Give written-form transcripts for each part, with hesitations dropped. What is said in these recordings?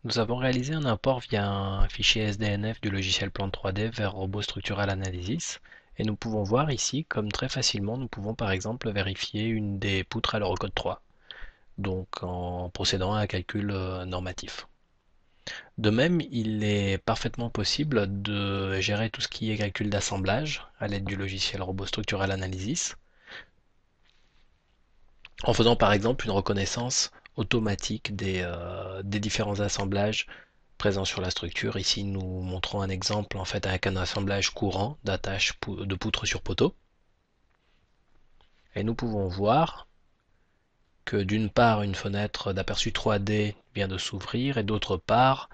Nous avons réalisé un import via un fichier SDNF du logiciel Plan 3D vers Robot Structural Analysis et nous pouvons voir ici comme très facilement nous pouvons par exemple vérifier une des poutres à l'Eurocode 3, donc en procédant à un calcul normatif. De même, il est parfaitement possible de gérer tout ce qui est calcul d'assemblage à l'aide du logiciel Robot Structural Analysis en faisant par exemple une reconnaissance automatique des différents assemblages présents sur la structure. Ici, nous montrons un exemple en fait avec un assemblage courant d'attache de poutres sur poteau. Et nous pouvons voir que d'une part, une fenêtre d'aperçu 3D vient de s'ouvrir et d'autre part,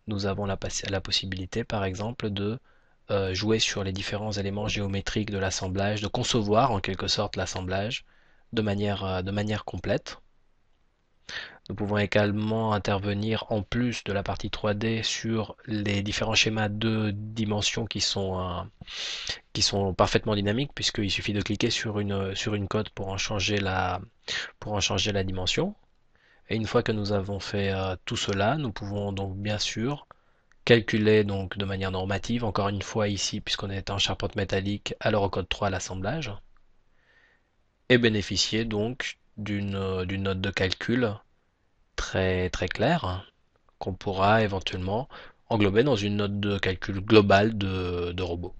nous avons la possibilité par exemple de jouer sur les différents éléments géométriques de l'assemblage, de concevoir en quelque sorte l'assemblage de manière complète. Nous pouvons également intervenir en plus de la partie 3D sur les différents schémas de dimensions qui sont parfaitement dynamiques puisqu'il suffit de cliquer sur une cote pour en changer la dimension. Et une fois que nous avons fait tout cela, nous pouvons donc bien sûr calculer donc de manière normative, encore une fois ici puisqu'on est en charpente métallique à l'Eurocode 3 l'assemblage, et bénéficier donc d'une note de calcul très claire qu'on pourra éventuellement englober dans une note de calcul globale de robot.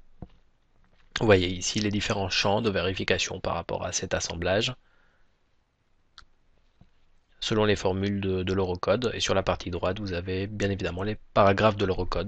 Vous voyez ici les différents champs de vérification par rapport à cet assemblage selon les formules de l'Eurocode et sur la partie droite vous avez bien évidemment les paragraphes de l'Eurocode